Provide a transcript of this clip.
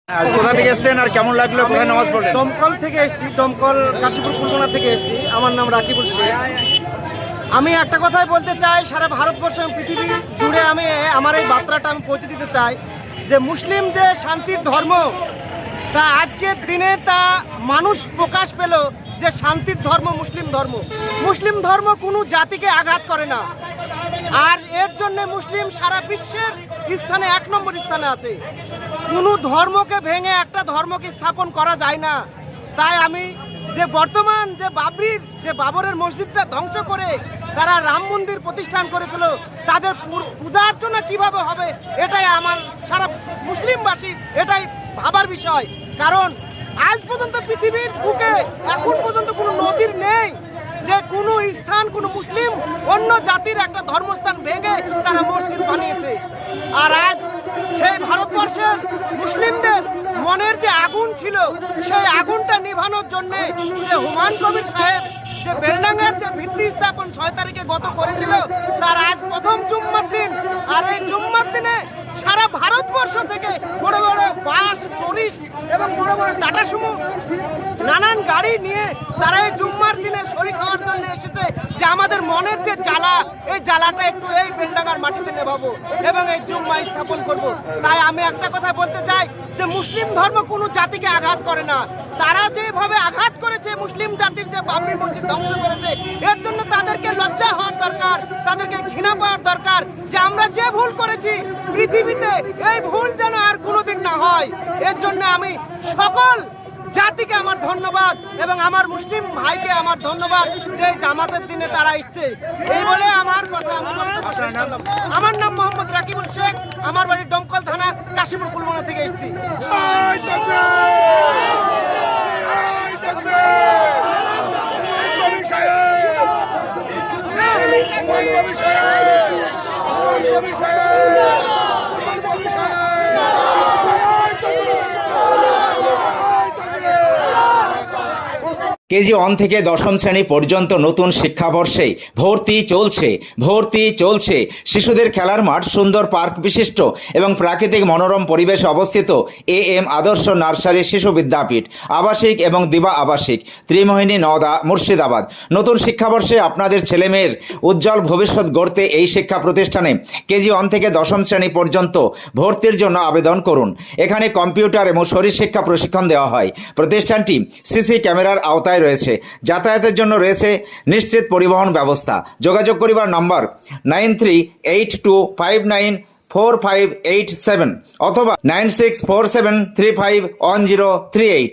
আজ কোথা থেকে এসেছেন আর কেমন লাগলো, কোথায় নামাজ পড়লেন? দমকল থেকে এসেছি, দমকল কাশীপুর কুলকোনা থেকে এসেছি। আমার নাম রাকিবুল শেখ। আমি একটা কথাই বলতে চাই, সারা ভারতবর্ষ এবং পৃথিবী জুড়ে আমি আমার এই বার্তাটা আমি পৌঁছে দিতে চাই যে মুসলিম যে শান্তির ধর্ম, তা আজকের দিনে তা মানুষ প্রকাশ পেল যে শান্তির ধর্ম মুসলিম ধর্ম। মুসলিম ধর্ম কোনো জাতিকে আঘাত করে না, আর এর জন্য মুসলিম সারা বিশ্বের স্থানে 1 নম্বর স্থানে আছে। কোনো ধর্মকে ভেঙে একটা ধর্মকে স্থাপন করা যায় না। তাই আমি যে বর্তমান যে বাবরের মসজিদটা ধ্বংস করে তারা রাম মন্দির প্রতিষ্ঠান করেছিল, তাদের পূজা অর্চনা কিভাবে হবে, এটাই আমার সারা মুসলিমবাসী এটাই ভাবার বিষয়। কারণ আজ পর্যন্ত পৃথিবীর বুকে এখন পর্যন্ত কোনো নজির নেই যে কোনো স্থান কোনো মুসলিম অন্য জাতির একটা ধর্মস্থান ভেঙে তারা মসজিদ বানিয়েছে। আর আজ সেই ভারতবর্ষের মুসলিমদের মনের যে আগুন ছিল, সেই আগুনটা নিভানোর জন্যে যে হুমায়ুন কবির সাহেব যে বেলডাঙ্গার যে ভিত্তি স্থাপন 6 তারিখে গত করেছিল, তার আজ প্রথম জুম্মার দিন। আর এই জুম্মার দিনে সারা ভারতবর্ষ থেকে বড় বড় বাস, টুরিস্ট এবং বড় বড় টাটা সুমো নানান গাড়ি নিয়ে তারা এই জুম্মার দিনে শরীক হওয়ার জন্য এসেছে যে আমাদের মনের যে জ্বালা, এই জ্বালাটা একটু এই বেলডাঙ্গার মাটিতে নেভাবো এবং এই জুম্মা স্থাপন করব। তাই আমি একটা কথা বলতে চাই যে মুসলিম ধর্ম কোনো জাতিকে আঘাত করে না। তারা যেভাবে আঘাত করেছে মুসলিম জাতির যে বাবরি মসজিদ ধ্বংস করেছে, এর জন্য তাদেরকে লজ্জা হওয়ার দরকার, তাদেরকে ঘৃণা পাওয়ার দরকার যে আমরা যে ভুল করেছি পৃথিবীতে এই ভুল যেন আর কোনোদিন না হয়। এর জন্য আমি সকল জাতিকে আমার ধন্যবাদ এবং আমার মুসলিম ভাইকে আমার ধন্যবাদ যে জামাতের দিনে তারা এসছে। এই বলে আমার কথা। আমার নাম মোহাম্মদ রাকিবুল শেখ, আমার বাড়ি দমকল থানা, কাশীপুর কুলকোনা থেকে এসেছি। কেজি 1 থেকে 10ম শ্রেণী পর্যন্ত নতুন শিক্ষাবর্ষে ভর্তি চলছে। শিশুদের খেলার মাঠ, সুন্দর পার্ক বিশিষ্ট এবং প্রাকৃতিক মনোরম পরিবেশে অবস্থিত AM আদর্শ নার্সারি শিশু বিদ্যাপীঠ, আবাসিক এবং দিবা আবাসিক, ত্রিমোহিনী, নওদা, মুর্শিদাবাদ। নতুন শিক্ষাবর্ষে আপনাদের ছেলেমেয়ের উজ্জ্বল ভবিষ্যৎ গড়তে এই শিক্ষা প্রতিষ্ঠানে কেজি 1 থেকে 10ম শ্রেণী পর্যন্ত ভর্তির জন্য আবেদন করুন। এখানে কম্পিউটার এবং শরীর শিক্ষা প্রশিক্ষণ দেওয়া হয়। প্রতিষ্ঠানটি সিসি ক্যামেরার আওতায় রয়েছে। যাতায়াতের জন্য রয়েছে নিশ্চিত পরিবহন ব্যবস্থা। যোগাযোগ করিবার নম্বর 9382594587 অথবা 9647351038।